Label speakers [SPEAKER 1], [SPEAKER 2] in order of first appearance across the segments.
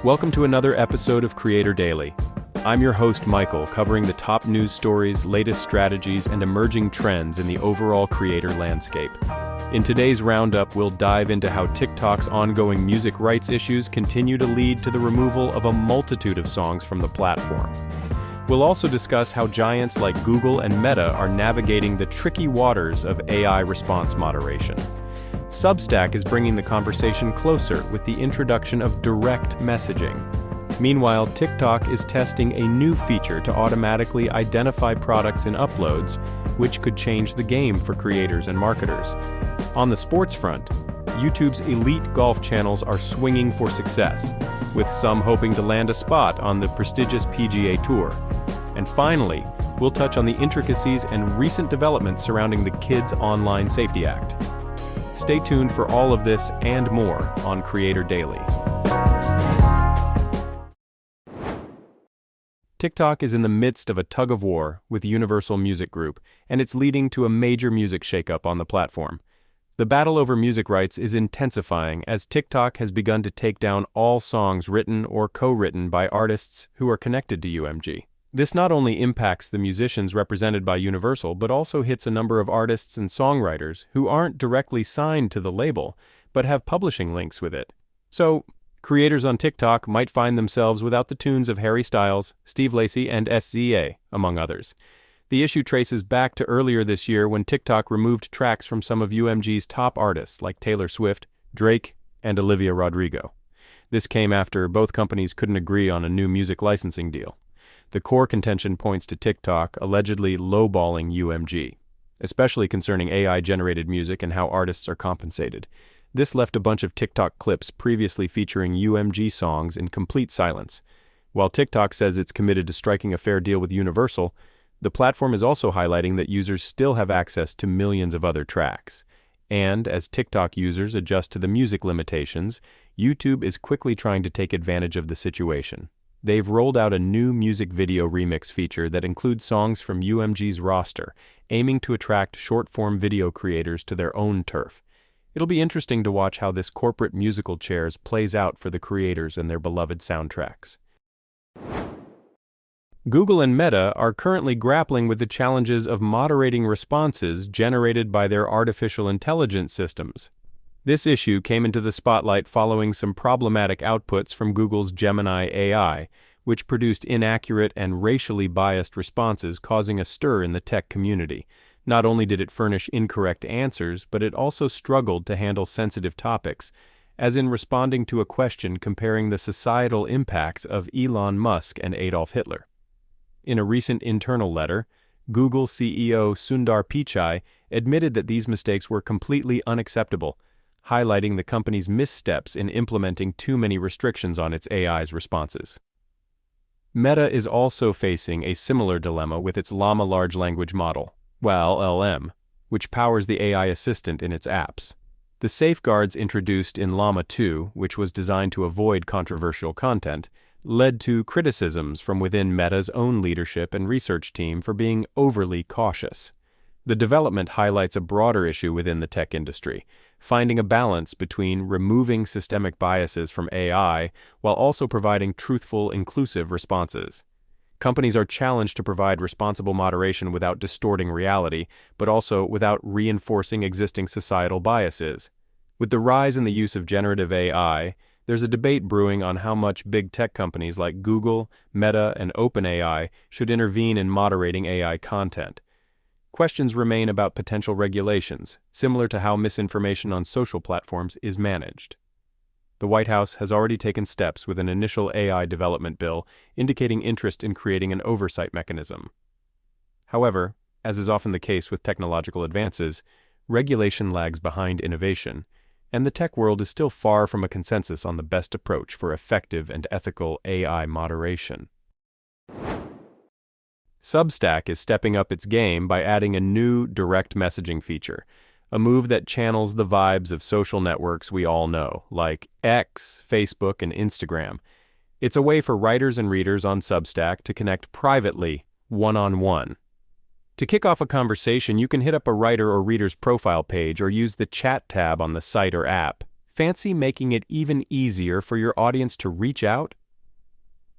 [SPEAKER 1] Welcome to another episode of Creator Daily. I'm your host, Michael, covering the top news stories, latest strategies, and emerging trends in the overall creator landscape. In today's roundup, we'll dive into how TikTok's ongoing music rights issues continue to lead to the removal of a multitude of songs from the platform. We'll also discuss how giants like Google and Meta are navigating the tricky waters of AI response moderation. Substack is bringing the conversation closer with the introduction of direct messaging. Meanwhile, TikTok is testing a new feature to automatically identify products in uploads, which could change the game for creators and marketers. On the sports front, YouTube's elite golf channels are swinging for success, with some hoping to land a spot on the prestigious PGA Tour. And finally, we'll touch on the intricacies and recent developments surrounding the Kids Online Safety Act. Stay tuned for all of this and more on Creator Daily. TikTok is in the midst of a tug-of-war with Universal Music Group, and it's leading to a major music shakeup on the platform. The battle over music rights is intensifying as TikTok has begun to take down all songs written or co-written by artists who are connected to UMG. This not only impacts the musicians represented by Universal, but also hits a number of artists and songwriters who aren't directly signed to the label, but have publishing links with it. So, creators on TikTok might find themselves without the tunes of Harry Styles, Steve Lacy, and SZA, among others. The issue traces back to earlier this year when TikTok removed tracks from some of UMG's top artists like Taylor Swift, Drake, and Olivia Rodrigo. This came after both companies couldn't agree on a new music licensing deal. The core contention points to TikTok allegedly lowballing UMG, especially concerning AI-generated music and how artists are compensated. This left a bunch of TikTok clips previously featuring UMG songs in complete silence. While TikTok says it's committed to striking a fair deal with Universal, the platform is also highlighting that users still have access to millions of other tracks. And as TikTok users adjust to the music limitations, YouTube is quickly trying to take advantage of the situation. They've rolled out a new music video remix feature that includes songs from UMG's roster, aiming to attract short-form video creators to their own turf. It'll be interesting to watch how this corporate musical chairs plays out for the creators and their beloved soundtracks. Google and Meta are currently grappling with the challenges of moderating responses generated by their artificial intelligence systems. This issue came into the spotlight following some problematic outputs from Google's Gemini AI, which produced inaccurate and racially biased responses, causing a stir in the tech community. Not only did it furnish incorrect answers, but it also struggled to handle sensitive topics, as in responding to a question comparing the societal impacts of Elon Musk and Adolf Hitler. In a recent internal letter, Google CEO Sundar Pichai admitted that these mistakes were completely unacceptable, highlighting the company's missteps in implementing too many restrictions on its AI's responses. Meta is also facing a similar dilemma with its Llama large language model, LLM, which powers the AI assistant in its apps. The safeguards introduced in Llama 2, which was designed to avoid controversial content, led to criticisms from within Meta's own leadership and research team for being overly cautious. The development highlights a broader issue within the tech industry, finding a balance between removing systemic biases from AI while also providing truthful, inclusive responses. Companies are challenged to provide responsible moderation without distorting reality, but also without reinforcing existing societal biases. With the rise in the use of generative AI, there's a debate brewing on how much big tech companies like Google, Meta, and OpenAI should intervene in moderating AI content. Questions remain about potential regulations, similar to how misinformation on social platforms is managed. The White House has already taken steps with an initial AI development bill indicating interest in creating an oversight mechanism. However, as is often the case with technological advances, regulation lags behind innovation, and the tech world is still far from a consensus on the best approach for effective and ethical AI moderation. Substack is stepping up its game by adding a new direct messaging feature, a move that channels the vibes of social networks we all know, like X, Facebook, and Instagram. It's a way for writers and readers on Substack to connect privately, one-on-one. To kick off a conversation, you can hit up a writer or reader's profile page or use the chat tab on the site or app. Fancy making it even easier for your audience to reach out?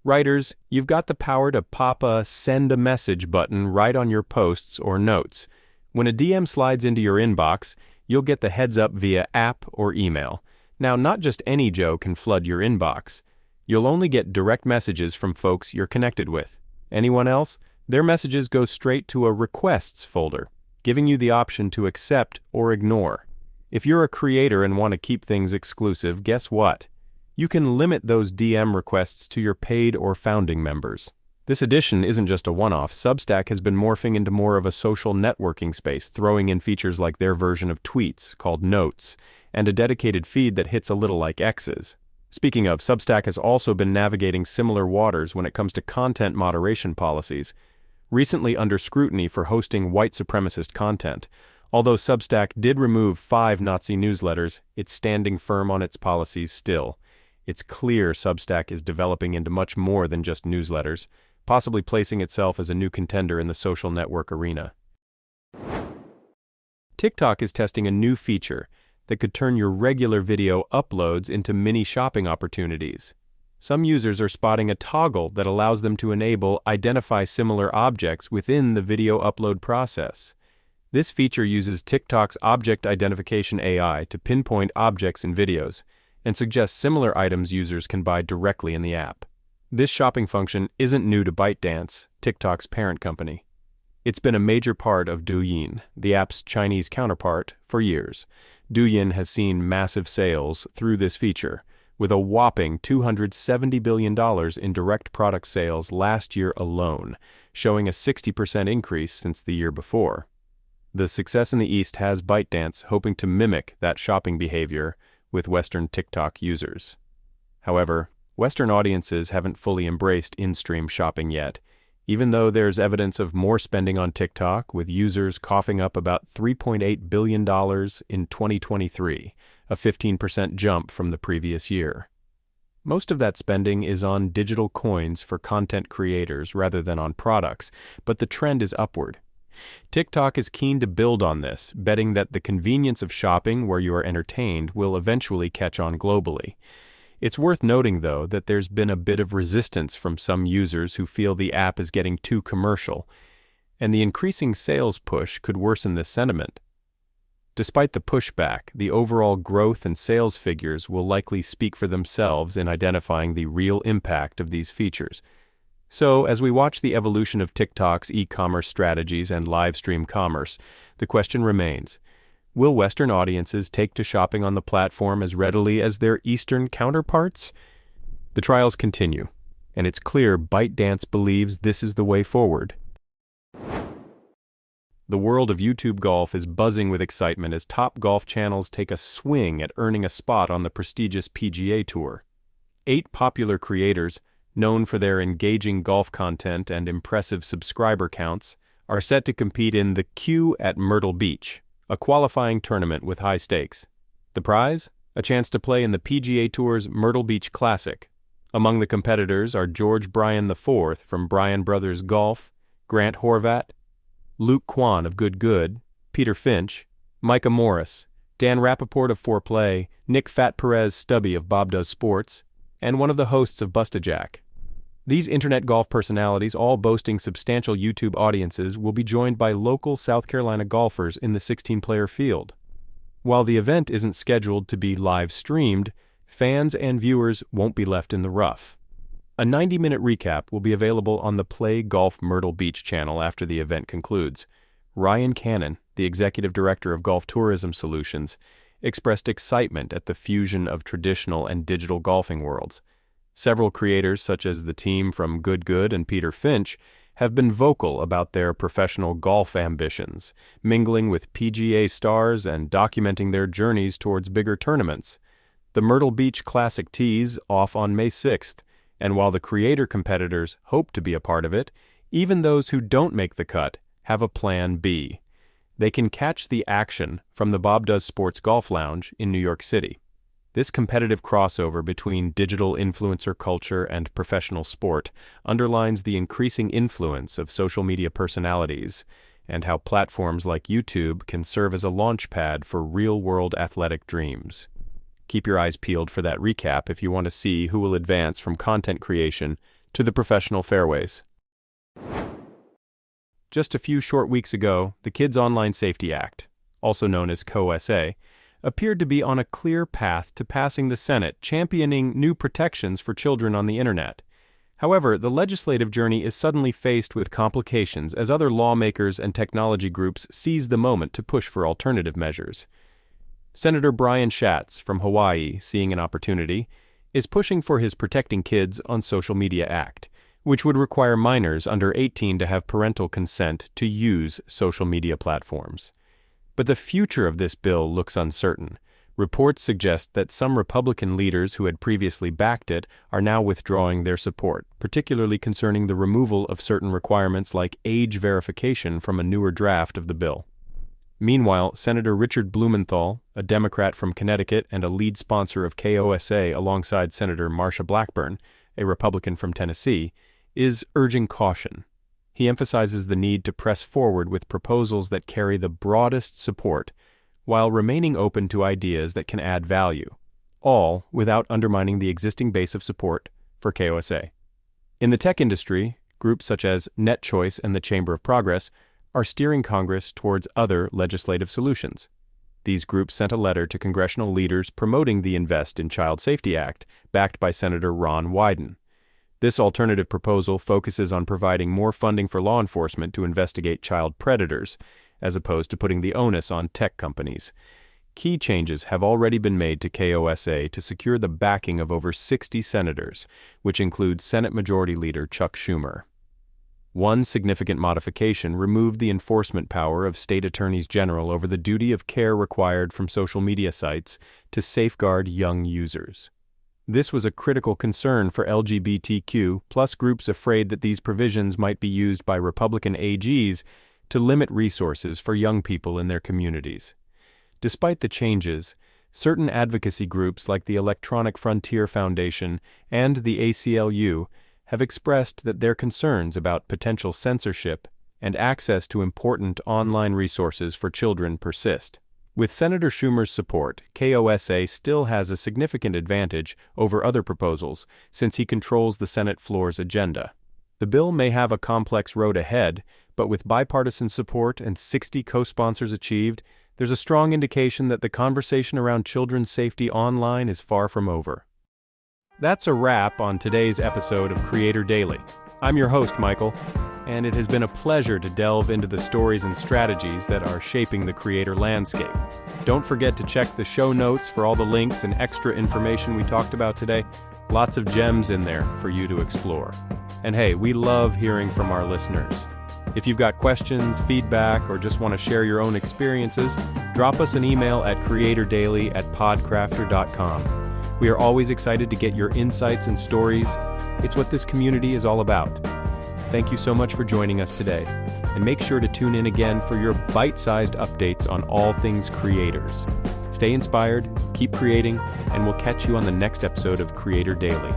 [SPEAKER 1] Writers, you've got the power to pop a "send a message" button right on your posts or notes. When a DM slides into your inbox, you'll get the heads up via app or email. Now, not just any Joe can flood your inbox. You'll only get direct messages from folks you're connected with. Anyone else? Their messages go straight to a requests folder, giving you the option to accept or ignore. If you're a creator and want to keep things exclusive, guess what? You can limit those DM requests to your paid or founding members. This addition isn't just a one-off. Substack has been morphing into more of a social networking space, throwing in features like their version of tweets, called Notes, and a dedicated feed that hits a little like X's. Speaking of, Substack has also been navigating similar waters when it comes to content moderation policies, recently under scrutiny for hosting white supremacist content. Although Substack did remove 5 Nazi newsletters, it's standing firm on its policies still. It's clear Substack is developing into much more than just newsletters, possibly placing itself as a new contender in the social network arena. TikTok is testing a new feature that could turn your regular video uploads into mini shopping opportunities. Some users are spotting a toggle that allows them to enable identify similar objects within the video upload process. This feature uses TikTok's object identification AI to pinpoint objects in videos and suggests similar items users can buy directly in the app. This shopping function isn't new to ByteDance, TikTok's parent company. It's been a major part of Douyin, the app's Chinese counterpart, for years. Douyin has seen massive sales through this feature, with a whopping $270 billion in direct product sales last year alone, showing a 60% increase since the year before. The success in the East has ByteDance hoping to mimic that shopping behavior with Western TikTok users. However, Western audiences haven't fully embraced in-stream shopping yet, even though there's evidence of more spending on TikTok, with users coughing up about $3.8 billion in 2023, a 15% jump from the previous year. Most of that spending is on digital coins for content creators rather than on products, but the trend is upward. TikTok is keen to build on this, betting that the convenience of shopping where you are entertained will eventually catch on globally. It's worth noting, though, that there's been a bit of resistance from some users who feel the app is getting too commercial, and the increasing sales push could worsen this sentiment. Despite the pushback, the overall growth and sales figures will likely speak for themselves in identifying the real impact of these features. So, as we watch the evolution of TikTok's e-commerce strategies and live stream commerce, the question remains: will Western audiences take to shopping on the platform as readily as their Eastern counterparts? The trials continue, and it's clear ByteDance believes this is the way forward. The world of YouTube golf is buzzing with excitement as top golf channels take a swing at earning a spot on the prestigious PGA Tour. 8 popular creators, known for their engaging golf content and impressive subscriber counts, are set to compete in the Q at Myrtle Beach, a qualifying tournament with high stakes. The prize? A chance to play in the PGA Tour's Myrtle Beach Classic. Among the competitors are George Bryan IV from Bryan Brothers Golf, Grant Horvat, Luke Kwan of Good Good, Peter Finch, Micah Morris, Dan Rappaport of 4Play, Nick Fat Perez Stubby of Bob Does Sports, and one of the hosts of Bustajack. These internet golf personalities, all boasting substantial YouTube audiences, will be joined by local South Carolina golfers in the 16-player field. While the event isn't scheduled to be live streamed, fans and viewers won't be left in the rough. A 90-minute recap will be available on the Play Golf Myrtle Beach channel after the event concludes. Ryan Cannon, the executive director of Golf Tourism Solutions, expressed excitement at the fusion of traditional and digital golfing worlds. Several creators, such as the team from Good Good and Peter Finch, have been vocal about their professional golf ambitions, mingling with PGA stars and documenting their journeys towards bigger tournaments. The Myrtle Beach Classic tees off on May 6th, and while the creator competitors hope to be a part of it, even those who don't make the cut have a plan B. They can catch the action from the Bob Does Sports Golf Lounge in New York City. This competitive crossover between digital influencer culture and professional sport underlines the increasing influence of social media personalities and how platforms like YouTube can serve as a launchpad for real-world athletic dreams. Keep your eyes peeled for that recap if you want to see who will advance from content creation to the professional fairways. Just a few short weeks ago, the Kids Online Safety Act, also known as KOSA, appeared to be on a clear path to passing the Senate, championing new protections for children on the internet. However, the legislative journey is suddenly faced with complications as other lawmakers and technology groups seize the moment to push for alternative measures. Senator Brian Schatz from Hawaii, seeing an opportunity, is pushing for his Protecting Kids on Social Media Act, which would require minors under 18 to have parental consent to use social media platforms. But the future of this bill looks uncertain. Reports suggest that some Republican leaders who had previously backed it are now withdrawing their support, particularly concerning the removal of certain requirements like age verification from a newer draft of the bill. Meanwhile, Senator Richard Blumenthal, a Democrat from Connecticut and a lead sponsor of KOSA alongside Senator Marsha Blackburn, a Republican from Tennessee, is urging caution. He emphasizes the need to press forward with proposals that carry the broadest support, while remaining open to ideas that can add value, all without undermining the existing base of support for KOSA. In the tech industry, groups such as NetChoice and the Chamber of Progress are steering Congress towards other legislative solutions. These groups sent a letter to congressional leaders promoting the Invest in Child Safety Act, backed by Senator Ron Wyden. This alternative proposal focuses on providing more funding for law enforcement to investigate child predators, as opposed to putting the onus on tech companies. Key changes have already been made to KOSA to secure the backing of over 60 senators, which includes Senate Majority Leader Chuck Schumer. One significant modification removed the enforcement power of state attorneys general over the duty of care required from social media sites to safeguard young users. This was a critical concern for LGBTQ+ groups afraid that these provisions might be used by Republican AGs to limit resources for young people in their communities. Despite the changes, certain advocacy groups like the Electronic Frontier Foundation and the ACLU have expressed that their concerns about potential censorship and access to important online resources for children persist. With Senator Schumer's support, KOSA still has a significant advantage over other proposals since he controls the Senate floor's agenda. The bill may have a complex road ahead, but with bipartisan support and 60 co-sponsors achieved, there's a strong indication that the conversation around children's safety online is far from over. That's a wrap on today's episode of Creator Daily. I'm your host, Michael, and it has been a pleasure to delve into the stories and strategies that are shaping the creator landscape. Don't forget to check the show notes for all the links and extra information we talked about today. Lots of gems in there for you to explore. And hey, we love hearing from our listeners. If you've got questions, feedback, or just want to share your own experiences, drop us an email at creatordaily@podcrafter.com. We are always excited to get your insights and stories. It's what this community is all about. Thank you so much for joining us today, and make sure to tune in again for your bite-sized updates on all things creators. Stay inspired, keep creating, and we'll catch you on the next episode of Creator Daily.